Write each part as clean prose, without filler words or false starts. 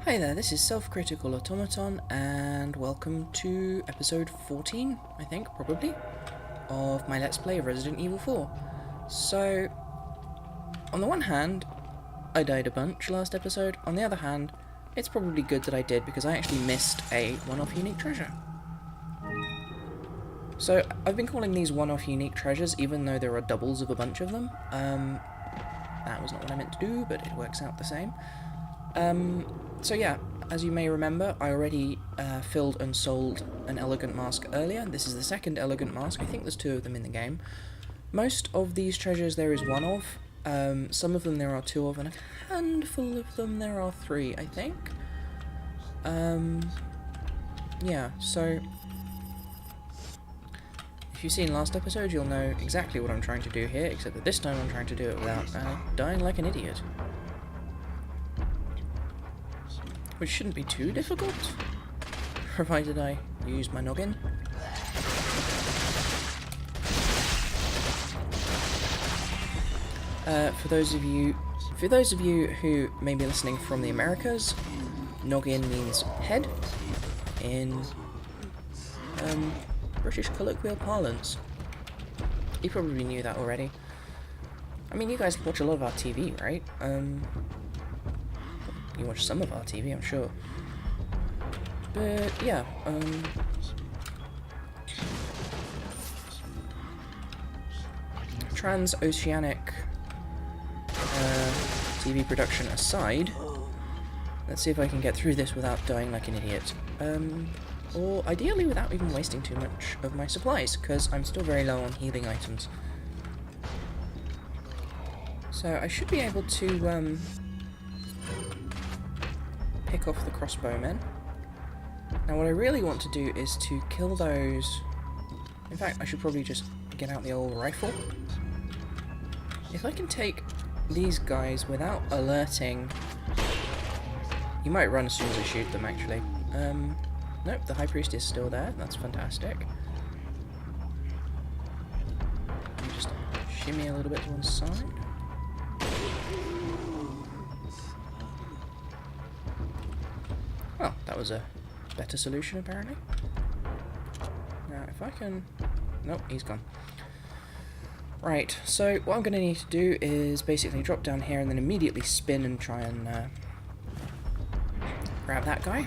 Hi there, this is Self-Critical Automaton, and welcome to episode 14, I think, probably, of my Let's Play of Resident Evil 4. So, on the one hand, I died a bunch last episode. On the other hand, it's probably good that I did, because I actually missed a one-off unique treasure. So, I've been calling these one-off unique treasures, even though there are doubles of a bunch of them. That was not what I meant to do, but it works out the same. So yeah, as you may remember, I already filled and sold an elegant mask earlier. This is the second elegant mask. I think there's two of them in the game. Most of these treasures there is one of. Some of them there are two of, and a handful of them there are three, I think. Yeah, so if you've seen last episode, you'll know exactly what I'm trying to do here, except that this time I'm trying to do it without dying like an idiot. Which shouldn't be too difficult, provided I use my noggin. For those of you who may be listening from the Americas, noggin means head in British colloquial parlance. You probably knew that already. I mean, you guys watch a lot of our TV, right? You watch some of our TV, I'm sure. But yeah, transoceanic TV production aside, let's see if I can get through this without dying like an idiot. Or ideally without even wasting too much of my supplies, because I'm still very low on healing items. So I should be able to pick off the crossbowmen. Now what I really want to do is to kill those. In fact, I should probably just get out the old rifle. If I can take these guys without alerting... You might run as soon as I shoot them, actually. Nope, the High Priest is still there. That's fantastic. Let me just shimmy a little bit to one side. Well, that was a better solution, apparently. Now, if I can... Nope, he's gone. Right, so what I'm going to need to do is basically drop down here and then immediately spin and try and grab that guy.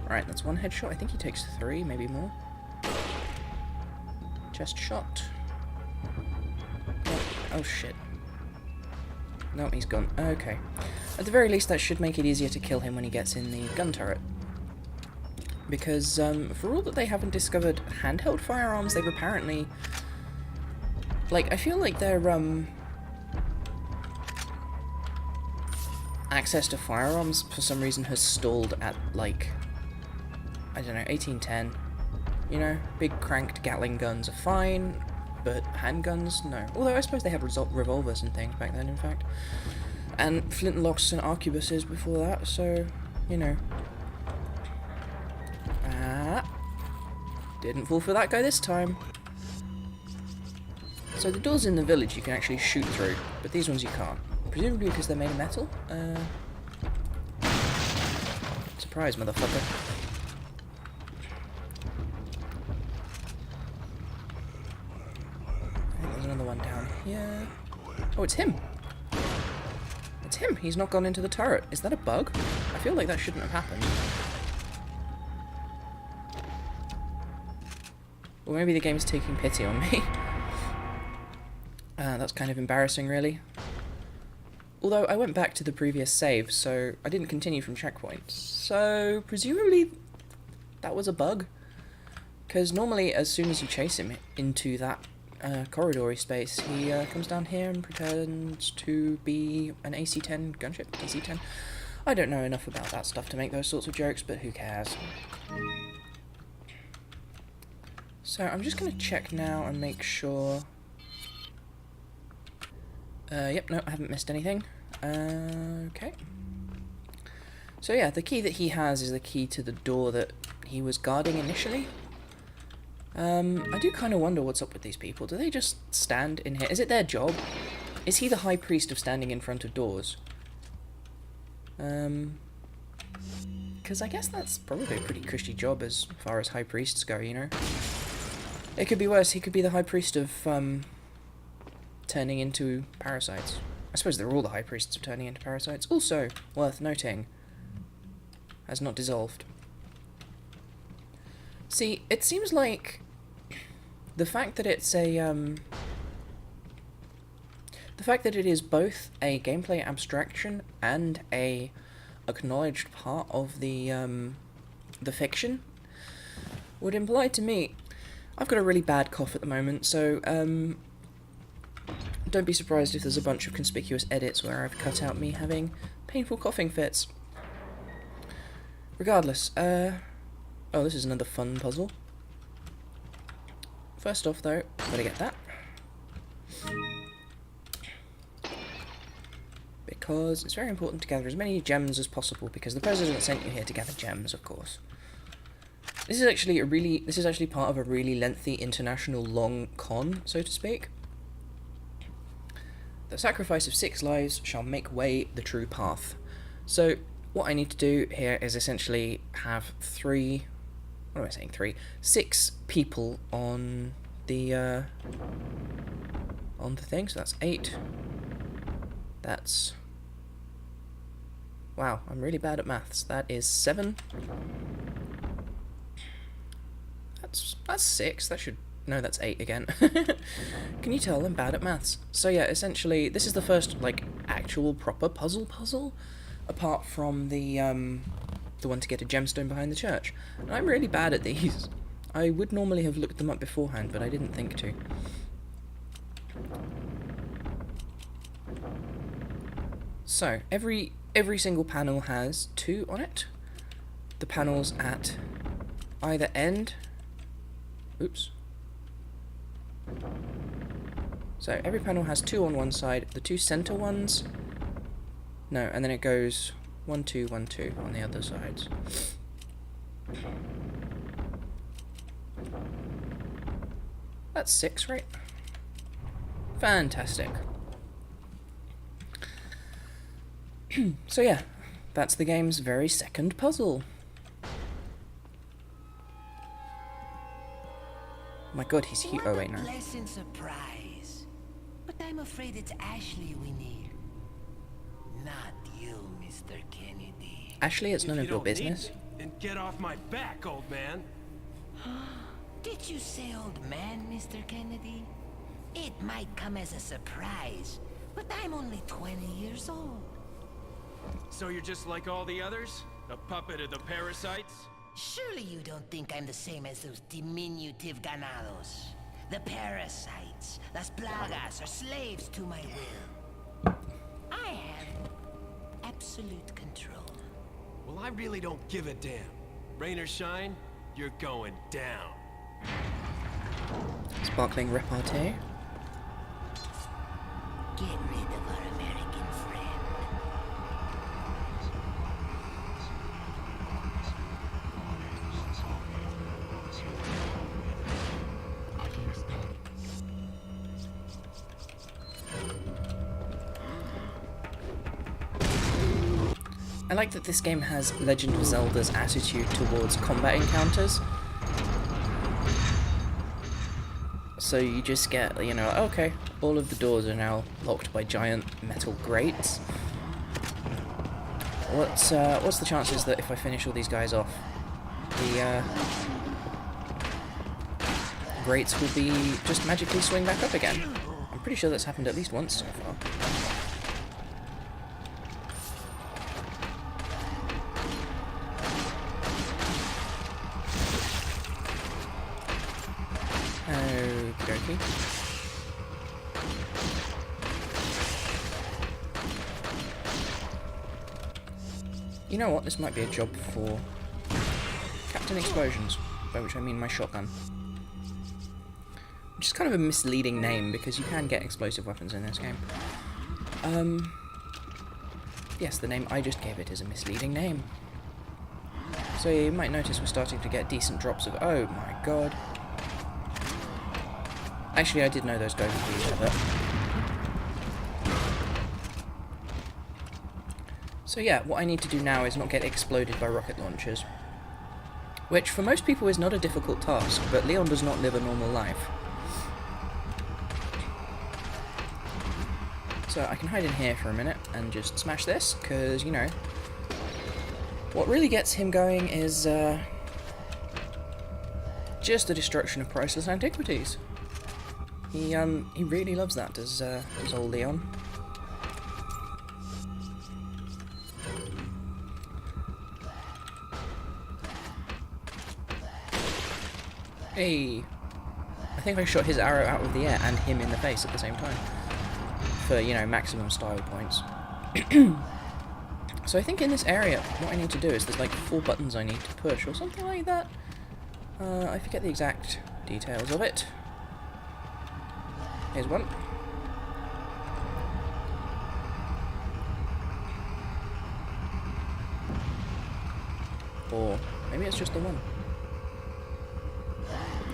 Right, that's one headshot. I think he takes three, maybe more. Chest shot. Oh shit. No, he's gone. Okay. At the very least, that should make it easier to kill him when he gets in the gun turret. Because, for all that they haven't discovered handheld firearms, they've apparently... Like, I feel like their, access to firearms, for some reason, has stalled at, like... I don't know, 1810. You know, big cranked Gatling guns are fine, but handguns, no. Although I suppose they had revolvers and things back then, in fact. And flintlocks and arquebuses before that, so, you know. Didn't fall for that guy this time. So the doors in the village you can actually shoot through, but these ones you can't. Presumably because they're made of metal? Surprise, motherfucker. Another one down here. Oh, it's him. It's him. He's not gone into the turret. Is that a bug? I feel like that shouldn't have happened. Or maybe the game's taking pity on me. That's kind of embarrassing, really. Although I went back to the previous save, so I didn't continue from checkpoint. So presumably that was a bug. Because normally as soon as you chase him into that corridory space, he comes down here and pretends to be an AC-10 gunship. AC-10? I don't know enough about that stuff to make those sorts of jokes, but who cares? So I'm just going to check now and make sure... Yep, no, I haven't missed anything. Okay. So yeah, the key that he has is the key to the door that he was guarding initially. I do kind of wonder what's up with these people. Do they just stand in here? Is it their job Is he the high priest of standing in front of doors? Because I guess that's probably a pretty cushy job as far as high priests go, you know? It could be worse. He could be the high priest of, turning into parasites. I suppose they're all the high priests of turning into parasites. Also, worth noting, has not dissolved. See, it seems like the fact that it's a, the fact that it is both a gameplay abstraction and a acknowledged part of the fiction would imply to me... I've got a really bad cough at the moment, so don't be surprised if there's a bunch of conspicuous edits where I've cut out me having painful coughing fits. Regardless, oh, this is another fun puzzle. First off, though, gotta get that. Because it's very important to gather as many gems as possible, because the president sent you here to gather gems, of course. This is actually part of a really lengthy international long con, so to speak. The sacrifice of 6 lives shall make way the true path. So, what I need to do here is essentially have 6 people on the thing, so that's 8. That's... Wow, I'm really bad at maths. That is 7. That's 6. That should... No, that's 8 again. Can you tell I'm bad at maths? So yeah, essentially, this is the first, like, actual proper puzzle, apart from the one to get a gemstone behind the church. And I'm really bad at these. I would normally have looked them up beforehand, but I didn't think to. So, every single panel has 2 on it. The panels at either end... Oops. So every panel has 2 on one side, the 2 center ones... No, and then it goes 1, 2, 1, 2 on the other sides. That's 6, right? Fantastic. So yeah, that's the game's very second puzzle. My god, he's huge. Oh, wait, no. Pleasant surprise. But I'm afraid it's Ashley we need. Not you, Mr. Kennedy. Ashley, it's none of your business. Then get off my back, old man. Did you say old man, Mr. Kennedy? It might come as a surprise, but I'm only 20 years old. So you're just like all the others? A puppet of the parasites? Surely you don't think I'm the same as those diminutive ganados. The parasites, las plagas, are slaves to my will. I have absolute control. Well, I really don't give a damn. Rain or shine, you're going down. Sparkling repartee. Get rid of our American friend. I like that this game has Legend of Zelda's attitude towards combat encounters. So you just get, you know, okay, all of the doors are now locked by giant metal grates. What's the chances that if I finish all these guys off, the grates will be just magically swing back up again? I'm pretty sure that's happened at least once so far. Okey-dokey. You know what? This might be a job for Captain Explosions, by which I mean my shotgun. Which is kind of a misleading name, because you can get explosive weapons in this game. Yes, the name I just gave it is a misleading name. So you might notice we're starting to get decent drops of... Oh my god. Actually, I did know those guys would be each other. So yeah, what I need to do now is not get exploded by rocket launchers. Which for most people is not a difficult task, but Leon does not live a normal life. So I can hide in here for a minute and just smash this, because, you know, what really gets him going is just the destruction of priceless antiquities. He really loves that, does old Leon. Hey, I think I shot his arrow out of the air and him in the face at the same time. For, you know, maximum style points. So I think in this area, what I need to do is there's like 4 buttons I need to push or something like that. I forget the exact details of it. Here's one. Or maybe it's just the one.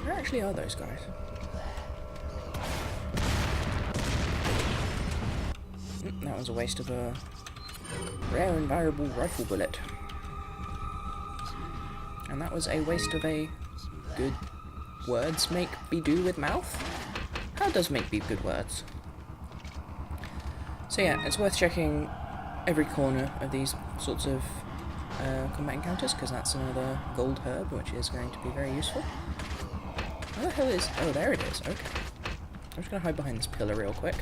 Where actually are those guys? That was a waste of a rare and valuable rifle bullet. And that was a waste of a good words make be do with mouth? How does make be good words? So yeah, it's worth checking every corner of these sorts of combat encounters, because that's another gold herb, which is going to be very useful. Where the hell is... oh, there it is, okay. I'm just going to hide behind this pillar real quick.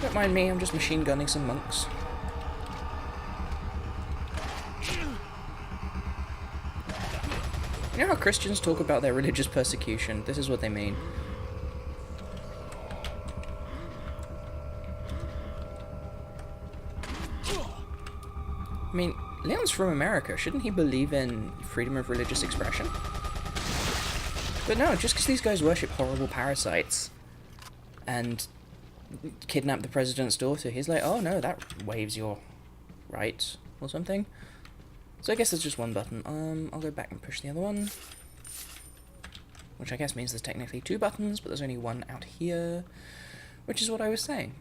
Don't mind me, I'm just machine gunning some monks. You know how Christians talk about their religious persecution? This is what they mean. I mean, Leon's from America. Shouldn't he believe in freedom of religious expression? But no, just because these guys worship horrible parasites and kidnap the president's daughter, he's like, oh no, that waives your rights or something. So I guess there's just one button. I'll go back and push the other one. Which I guess means there's technically 2 buttons, but there's only one out here. Which is what I was saying.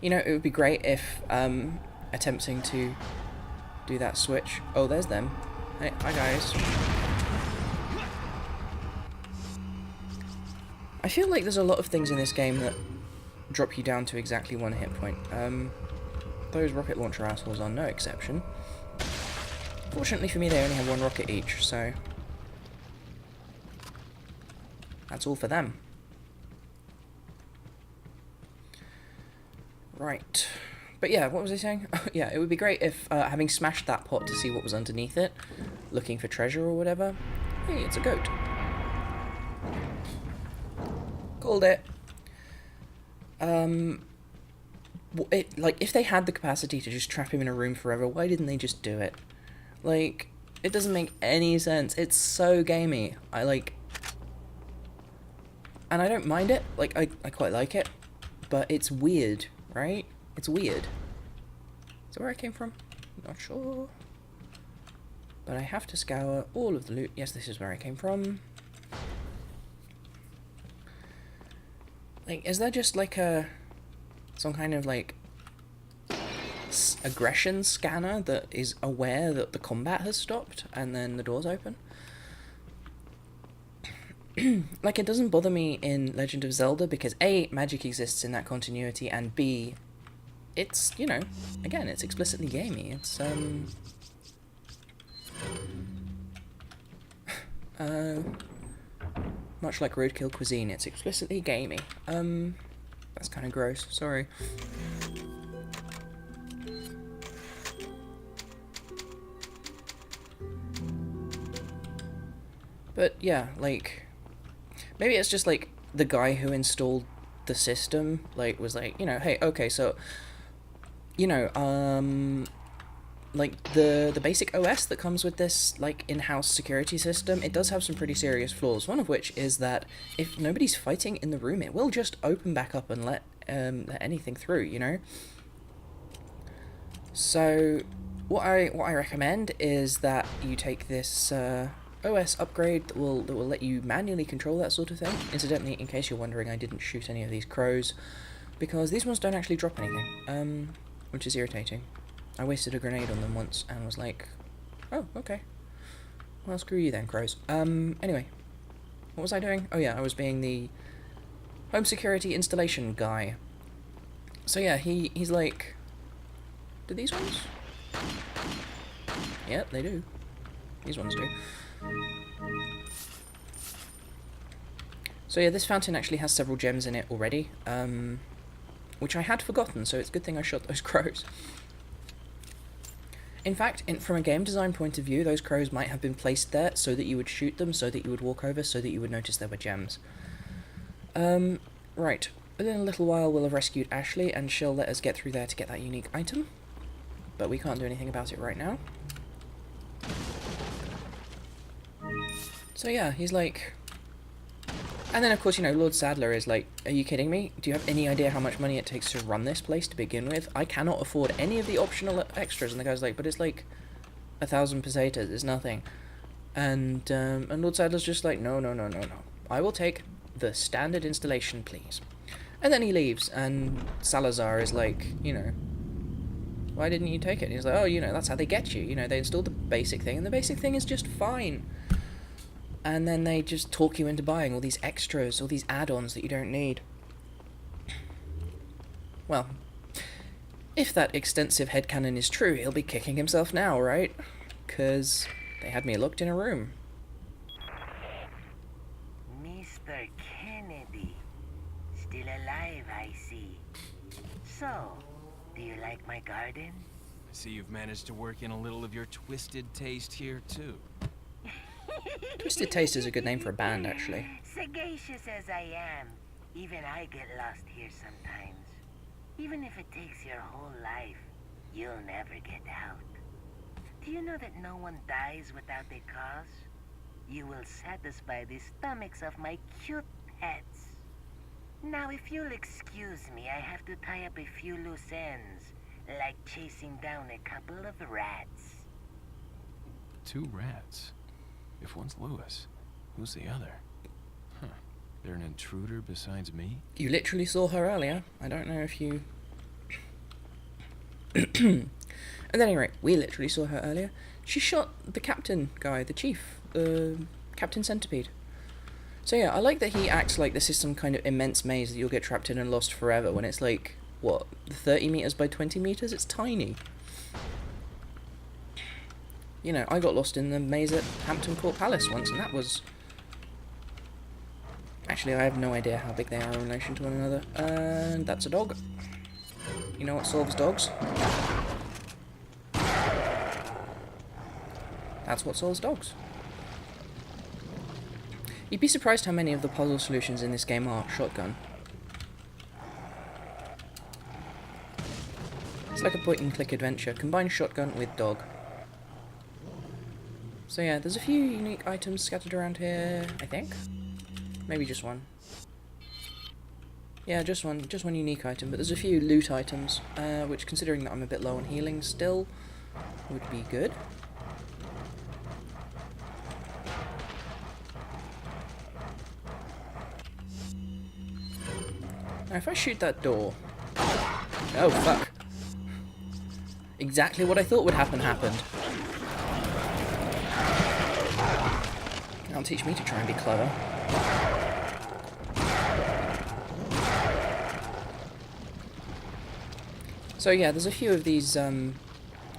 You know, it would be great if, attempting to do that switch... oh, there's them. Hey, hi guys. I feel like there's a lot of things in this game that drop you down to exactly 1 hit point. Those rocket launcher assholes are no exception. Fortunately for me, they only have 1 rocket each, so... that's all for them. Right. But yeah, what was I saying? Yeah, it would be great if, having smashed that pot to see what was underneath it, looking for treasure or whatever... hey, it's a goat. Called it. Like, if they had the capacity to just trap him in a room forever, why didn't they just do it? Like, it doesn't make any sense. It's so gamey. And I don't mind it. Like, I quite like it. But it's weird, right? It's weird. Is that where I came from? Not sure. But I have to scour all of the loot. Yes, this is where I came from. Like, is there just like some kind of like aggression scanner that is aware that the combat has stopped and then the doors open? Like, it doesn't bother me in Legend of Zelda because A, magic exists in that continuity, and B, it's, you know, again, it's explicitly gamey. It's much like roadkill cuisine, it's explicitly gamey. That's kind of gross, sorry. But yeah, like, maybe it's just like the guy who installed the system, like, was like, you know, hey, okay, so, you know, like, the basic OS that comes with this, like, in-house security system, it does have some pretty serious flaws, one of which is that if nobody's fighting in the room, it will just open back up and let anything through, you know? So, What I recommend is that you take this OS upgrade that will let you manually control that sort of thing. Incidentally, in case you're wondering, I didn't shoot any of these crows because these ones don't actually drop anything, which is irritating. I wasted a grenade on them once and was like, oh, okay. Well, screw you then, crows. Anyway, what was I doing? Oh yeah, I was being the home security installation guy. So yeah, he's like, do these ones? Yep, they do. These ones do. So yeah, this fountain actually has several gems in it already, which I had forgotten, so it's a good thing I shot those crows. In fact, from a game design point of view, those crows might have been placed there so that you would shoot them, so that you would walk over, so that you would notice there were gems. Right. Within a little while we'll have rescued Ashley, and she'll let us get through there to get that unique item. But we can't do anything about it right now. So yeah, he's like... And then of course, you know, Lord Sadler is like, are you kidding me? Do you have any idea how much money it takes to run this place to begin with? I cannot afford any of the optional extras. And the guy's like, but it's like 1,000 pesetas, it's nothing. And Lord Sadler's just like, no. I will take the standard installation, please. And then he leaves, and Salazar is like, you know, why didn't you take it? And he's like, oh, you know, that's how they get you. You know, they installed the basic thing, and the basic thing is just fine. And then they just talk you into buying all these extras, all these add-ons that you don't need. Well, if that extensive headcanon is true, he'll be kicking himself now, right? Because they had me locked in a room. Mr. Kennedy. Still alive, I see. So, do you like my garden? I see you've managed to work in a little of your twisted taste here, too. Twisted Taste is a good name for a band, actually. Sagacious as I am, even I get lost here sometimes. Even if it takes your whole life, you'll never get out. Do you know that no one dies without a cause? You will satisfy the stomachs of my cute pets. Now, if you'll excuse me, I have to tie up a few loose ends, like chasing down a couple of rats. 2 rats? If one's Lewis, who's the other? Huh. They're an intruder besides me? You literally saw her earlier. I don't know if you... At any rate, we literally saw her earlier. She shot the captain guy, the chief, Captain Centipede. So yeah, I like that he acts like this is some kind of immense maze that you'll get trapped in and lost forever, when it's like, what, 30 meters by 20 meters? It's tiny. You know, I got lost in the maze at Hampton Court Palace once, and that was... Actually, I have no idea how big they are in relation to one another. And that's a dog. You know what solves dogs? That's what solves dogs. You'd be surprised how many of the puzzle solutions in this game are shotgun. It's like a point-and-click adventure. Combine shotgun with dog. So yeah, there's a few unique items scattered around here, I think. Maybe just one. Yeah, just one unique item, but there's a few loot items, which, considering that I'm a bit low on healing still, would be good. Now if I shoot that door... Oh, fuck. Exactly what I thought would happen happened. Don't teach me to try and be clever. So yeah, there's a few of these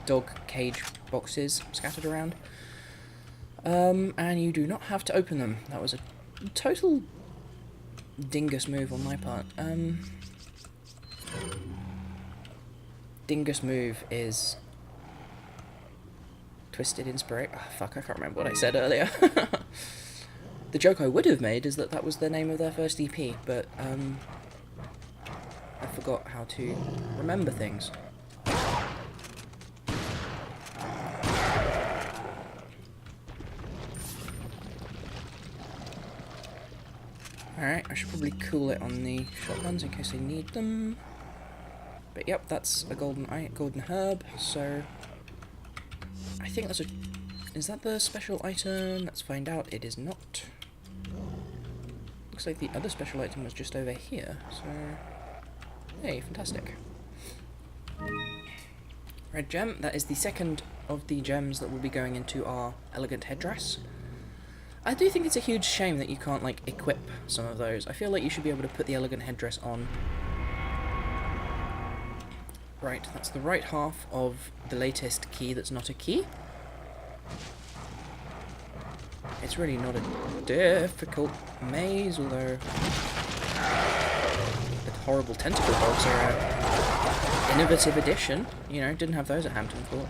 dog cage boxes scattered around. And you do not have to open them. That was a total dingus move on my part. Dingus move is twisted inspiration. Oh, fuck, I can't remember what I said earlier. The joke I would have made is that was the name of their first EP, but I forgot how to remember things. Alright, I should probably cool it on the shotguns in case I need them. But yep, that's a golden herb, so I think that's a... Is that the special item? Let's find out. It is not. Looks like the other special item was just over here, so... Hey, fantastic. Red gem, that is the second of the gems that will be going into our elegant headdress. I do think it's a huge shame that you can't, like, equip some of those. I feel like you should be able to put the elegant headdress on. Right, that's the right half of the latest key that's not a key. It's really not a difficult maze, although the horrible tentacle dogs are an innovative addition. You know, didn't have those at Hampton Court.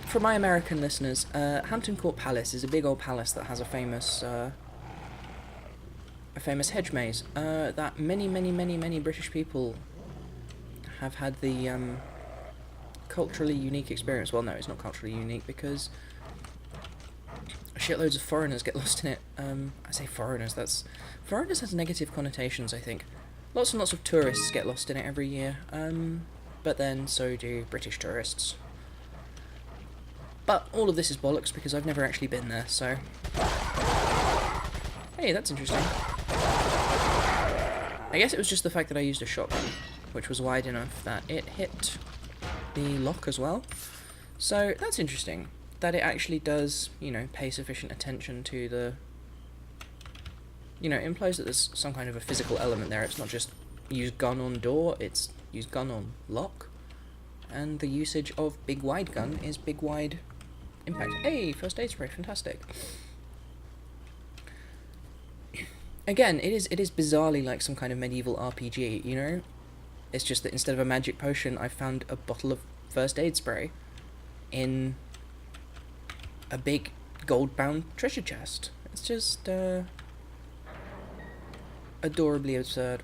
For my American listeners, Hampton Court Palace is a big old palace that has a famous hedge maze that many British people have had the culturally unique experience. Well, no, it's not culturally unique because shitloads of foreigners get lost in it. I say foreigners, foreigners has negative connotations, I think. Lots and lots of tourists get lost in it every year, but then so do British tourists. But all of this is bollocks because I've never actually been there, so... Hey, that's interesting. I guess it was just the fact that I used a shotgun, which was wide enough that it hit the lock as well. So that's interesting, that it actually does, you know, pay sufficient attention to the... You know, it implies that there's some kind of a physical element there. It's not just use gun on door, it's use gun on lock. And the usage of big wide gun is big wide impact. Hey, first aid spray, fantastic. Again, it is bizarrely like some kind of medieval RPG, you know? It's just that instead of a magic potion, I found a bottle of first aid spray in a big gold-bound treasure chest. It's just, adorably absurd.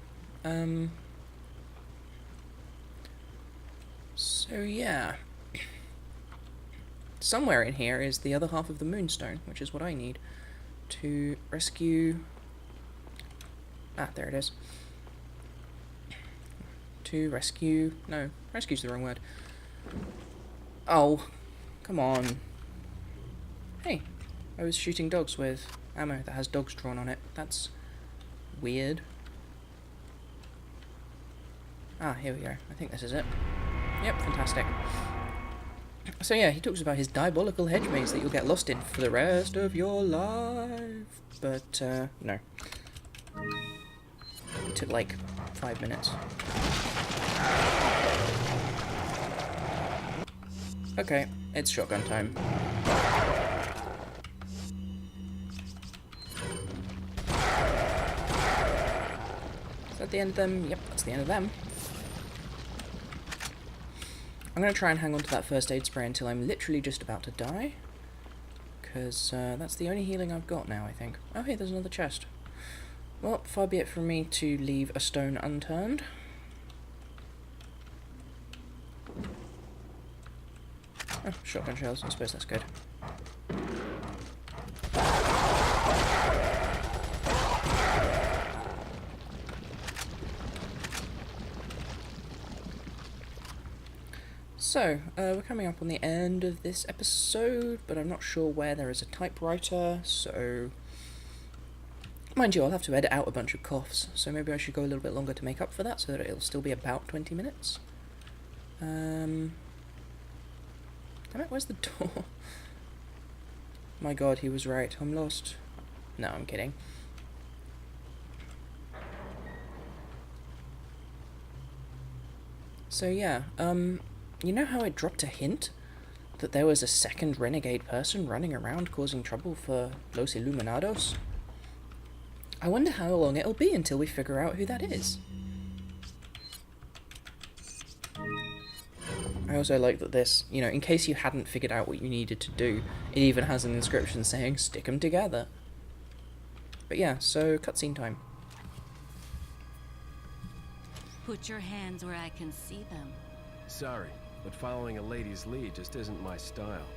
So yeah. Somewhere in here is the other half of the moonstone, which is what I need to rescue... Ah, there it is. To rescue... No, rescue's the wrong word. Oh, come on. Hey, I was shooting dogs with ammo that has dogs drawn on it. That's weird. Ah, here we go. I think this is it. Yep, fantastic. So yeah, he talks about his diabolical hedge maze that you'll get lost in for the rest of your life. But, no. It took like 5 minutes. Okay, it's shotgun time. Is that the end of them? Yep, that's the end of them. I'm going to try and hang on to that first aid spray until I'm literally just about to die. Because that's the only healing I've got now, I think. Oh, hey, there's another chest. Well, far be it from me to leave a stone unturned. Oh, shotgun shells, I suppose that's good. So, we're coming up on the end of this episode, but I'm not sure where there is a typewriter, so... Mind you, I'll have to edit out a bunch of coughs, so maybe I should go a little bit longer to make up for that, so that it'll still be about 20 minutes. Damn it, where's the door? My god, he was right, I'm lost. No, I'm kidding. So yeah, you know how it dropped a hint that there was a second renegade person running around causing trouble for Los Illuminados? I wonder how long it'll be until we figure out who that is. I also like that this, you know, in case you hadn't figured out what you needed to do, it even has an inscription saying, stick 'em together. But yeah, so cutscene time. Put your hands where I can see them. Sorry, but following a lady's lead just isn't my style.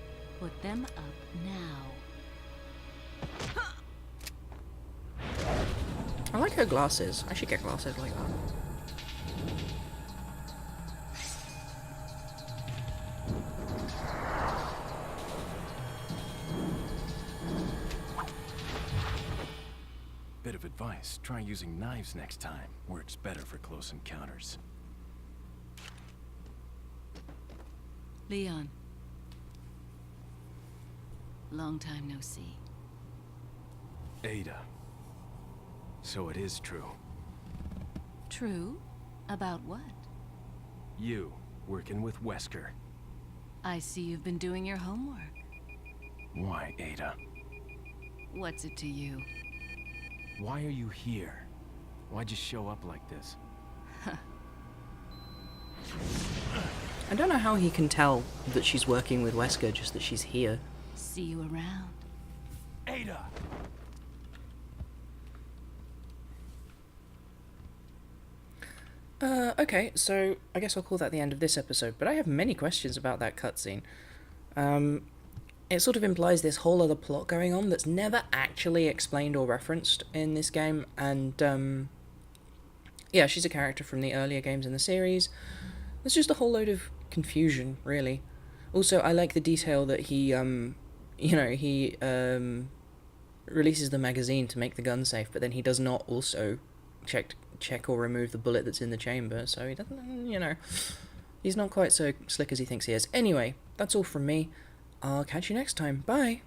Put them up now. I like her glasses. I should get glasses like that. advice. Try using knives next time. Works better for close encounters. Leon. Long time no see. Ada. So it is true. True? About what? You, working with Wesker. I see you've been doing your homework. Why, Ada? What's it to you? Why are you here? Why'd you show up like this? I don't know how he can tell that she's working with Wesker, just that she's here. See you around. Ada! Okay, so I guess I'll call that the end of this episode, but I have many questions about that cutscene. It sort of implies this whole other plot going on that's never actually explained or referenced in this game, and yeah, she's a character from the earlier games in the series. There's just a whole load of confusion, really. Also, I like the detail that he releases the magazine to make the gun safe, but then he does not also check or remove the bullet that's in the chamber, so he doesn't, he's not quite so slick as he thinks he is. Anyway, that's all from me. I'll catch you next time. Bye!